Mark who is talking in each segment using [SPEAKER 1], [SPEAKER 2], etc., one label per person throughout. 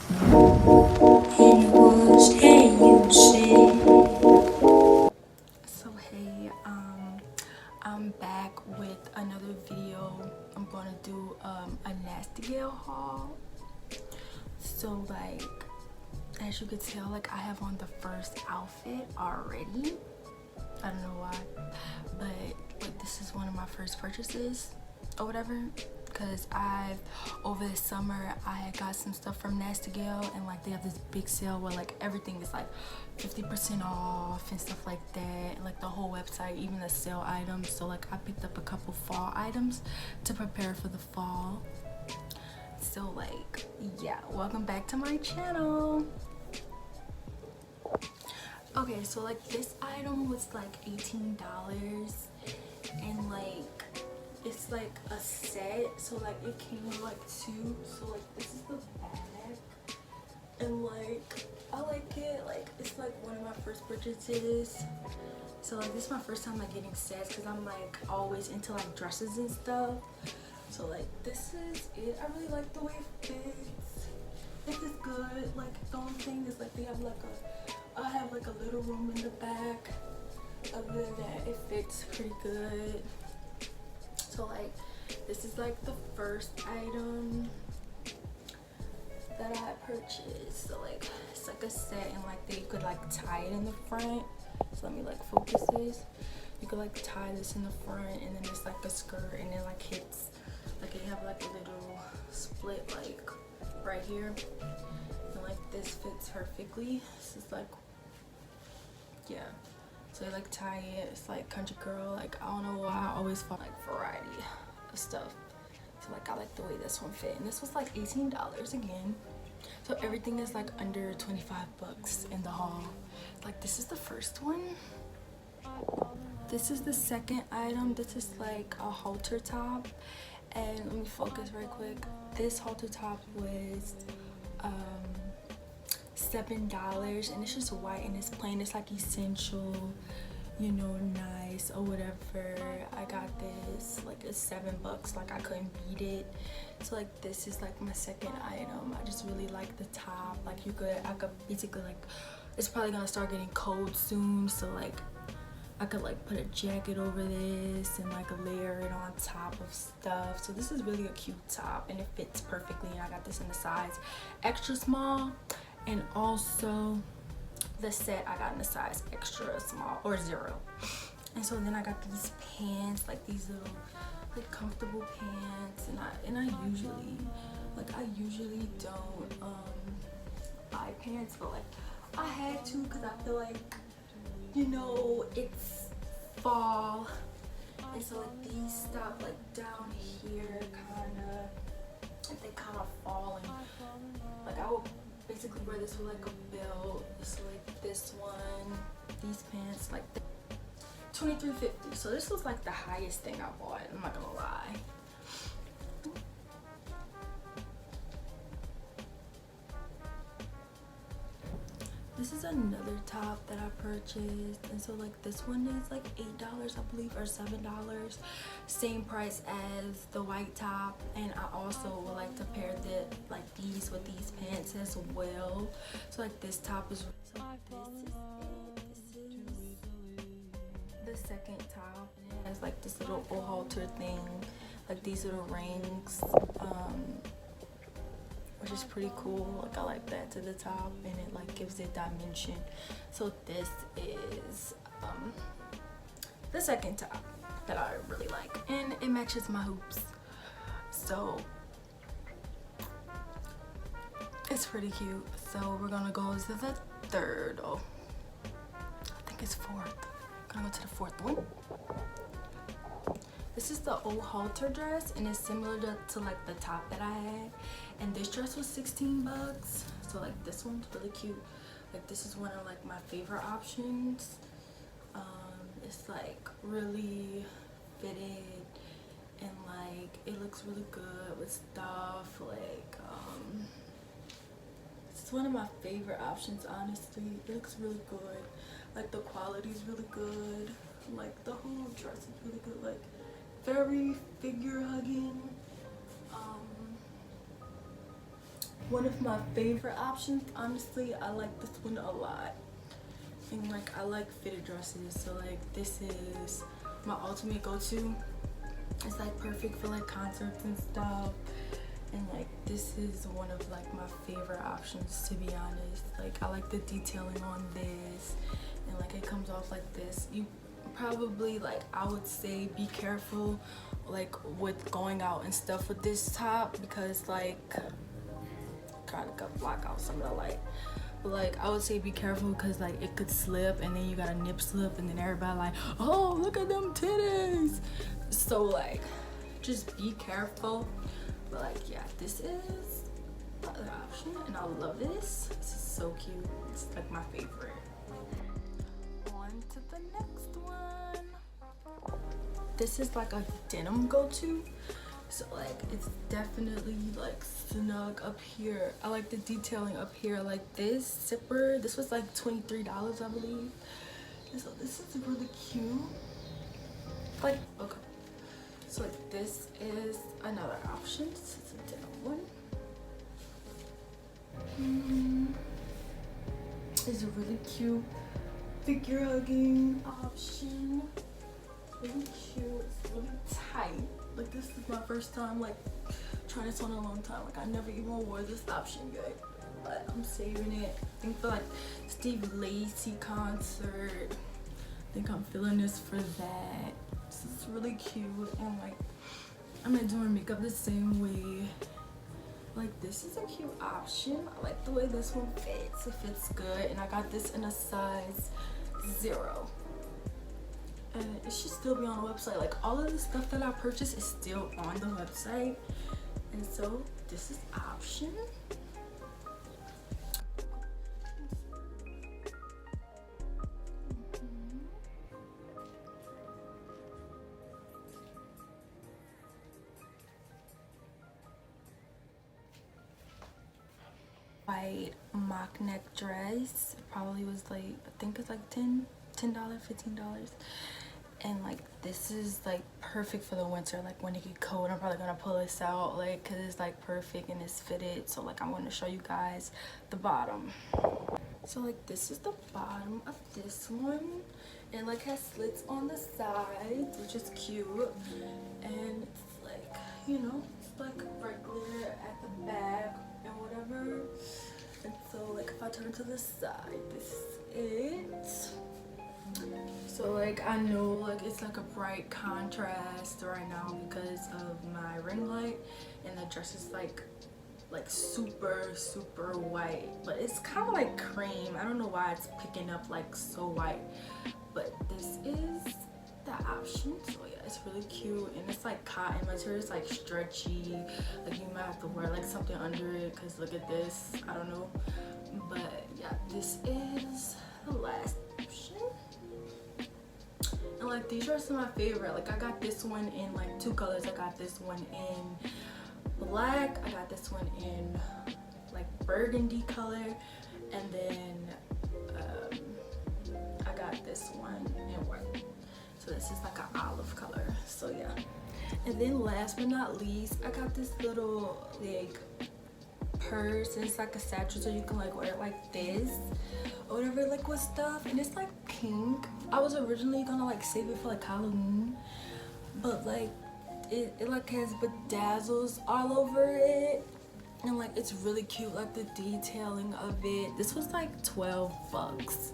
[SPEAKER 1] So hey, I'm back with another video. I'm gonna do a Svdiyah haul. So like, as you can tell, like I have on the first outfit already. I don't know why, but like this is one of my first purchases or whatever. Because over the summer I had got some stuff from Svdiyah, and like they have this big sale where like everything is like 50% off and stuff like that, like the whole website, even the sale items. So like I picked up a couple fall items to prepare for the fall. So like, yeah, welcome back to my channel. Okay, so like this item was like $18, and like it's like a set, so like it came with like two. So like this is the bag, and like I like it. Like it's like one of my first purchases. So like this is my first time like getting sets, because I'm like always into like dresses and stuff. So like this is it. I really like the way it fits. It is good. Like the only thing is like they have like I have like a little room in the back. Other than that, it fits pretty good. So like this is like the first item that I purchased. So like it's like a set, and like they could like tie it in the front. So let me like focus this. You could like tie this in the front, and then it's like a skirt, and then like hits like you have like a little split like right here, and like this fits perfectly. This is like, yeah. So you like tie it. It's like country girl. Like I don't know why I always find like variety of stuff. So like I like the way this one fit. And this was like $18 again. So everything is like under 25 bucks in the haul. Like this is the first one. This is the second item. This is like a halter top. And let me focus right quick. This halter top was $7, and it's just white and it's plain. It's like essential, you know, nice or whatever. I got this like it's $7. Like I couldn't beat it. So like this is like my second item. I just really like the top. Like I could basically like, it's probably gonna start getting cold soon, so like I could like put a jacket over this and like layer it on top of stuff. So this is really a cute top, and it fits perfectly. And I got this in the size extra small, and also the set I got in the size extra small or 0. And so then I got these pants, like these little like comfortable pants, and I usually don't buy pants, but like I had to, because I feel like, you know, it's fall, and so like these stop like down here kinda, and they kind of fall, and like I will basically wear this with like a belt. So like this one, these pants, like $23.50. So this was like the highest thing I bought, I'm not gonna lie. This is another top that I purchased, and so like this one is like $8 I believe, or $7, same price as the white top. And I also would like to pair these with these pants as well. So like this top is, so this is the second top, and it has like this little halter thing, like these little rings, which is pretty cool. Like I like that to the top, and it like gives it dimension. So this is the second top that I really like, and it matches my hoops, so it's pretty cute. So we're gonna go to the third, oh I think it's fourth. Gonna go to the fourth one. This is the old halter dress, and it's similar to like the top that I had, and this dress was 16 bucks. So like this one's really cute. Like this is one of like my favorite options. It's like really fitted, and like it looks really good with stuff. Like it's one of my favorite options, honestly. It looks really good. Like the quality is really good. Like the whole dress is really good. Like very figure hugging. one of my favorite options. Honestly, I like this one a lot. And like I like fitted dresses, so like this is my ultimate go-to. It's like perfect for like concerts and stuff. And like this is one of like my favorite options, to be honest. Like I like the detailing on this, and like it comes off like this. You probably, like, I would say be careful like with going out and stuff with this top, because like kind of block out some of the light. But like I would say be careful, because like it could slip, and then you got a nip slip, and then everybody like, oh, look at them titties. So like just be careful. But like yeah, this is the other option, and I love this. This is so cute. It's like my favorite. On to the next one. This is like a denim go-to. So like it's definitely like snug up here. I like the detailing up here. Like this zipper, this was like $23, I believe. And so this is really cute. Like, okay. So like this is another option. This is a denim one. It's a really cute figure hugging option. Really cute. It's really tight. Like this is my first time like trying this on in a long time. Like I never even wore this option yet, but I'm saving it. I think for like Steve Lacy concert. I think I'm feeling this for that. This is really cute, and like I'm not doing makeup the same way. Like this is a cute option. I like the way this one fits. It fits good, and I got this in a size 0. And it should still be on the website. Like all of the stuff that I purchased is still on the website, and so this is option. White mock neck dress. It probably was like, I think it's like $10, $15. And like this is like perfect for the winter, like when it get cold. I'm probably gonna pull this out like because it's like perfect and it's fitted. So like I'm going to show you guys the bottom. So like this is the bottom of this one, and like has slits on the sides, which is cute. And it's like, you know, it's like regular at the back and whatever. And so like if I turn to the side, this is it. So like I know like it's like a bright contrast right now because of my ring light, and the dress is like super white, but it's kind of like cream. I don't know why it's picking up like so white, but this is the option. So yeah, it's really cute, and it's like cotton material. It's like stretchy. Like you might have to wear like something under it, because look at this. I don't know, but yeah, this is the last option. And like these dresses are my favorite. Like I got this one in like 2 colors. I got this one in black, I got this one in like burgundy color, and then I got this one in white. So this is like an olive color. So yeah. And then last but not least, I got this little like purse, and it's like a satchel, so you can like wear it like this or whatever, like with stuff. And it's like pink. I was originally gonna like save it for like Halloween, but like it like has bedazzles all over it, and like it's really cute, like the detailing of it. This was like $12.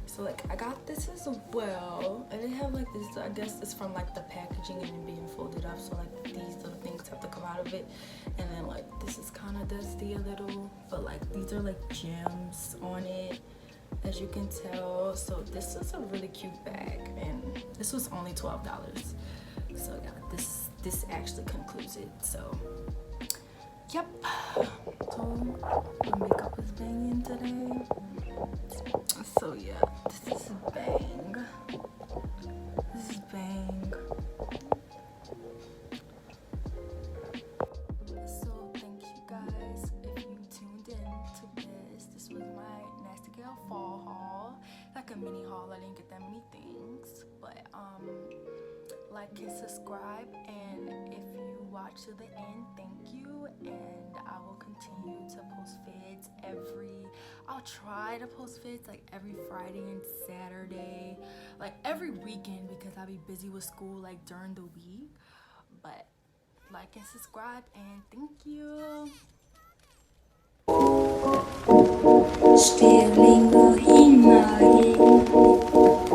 [SPEAKER 1] So like I got this as well, and they have like this, I guess it's from like the packaging and it being folded up, so like these little things have to come out of it. And then like this is kind of dusty a little, but like these are like gems on it, as you can tell. So this is a really cute bag, and this was only $12. So yeah, this actually concludes it. So yep, so my makeup is banging today. So yeah, this is bang. This is bang. So thank you guys if you tuned in to this. This was my Nasty Gal fall haul, like a mini haul. I didn't get that many things, but like and subscribe, and if you watched to the end, thank you. And I will continue to post vids I'll try to post vids like every Friday and Saturday, like every weekend, because I'll be busy with school like during the week. But like and subscribe, and thank you.
[SPEAKER 2] Stealing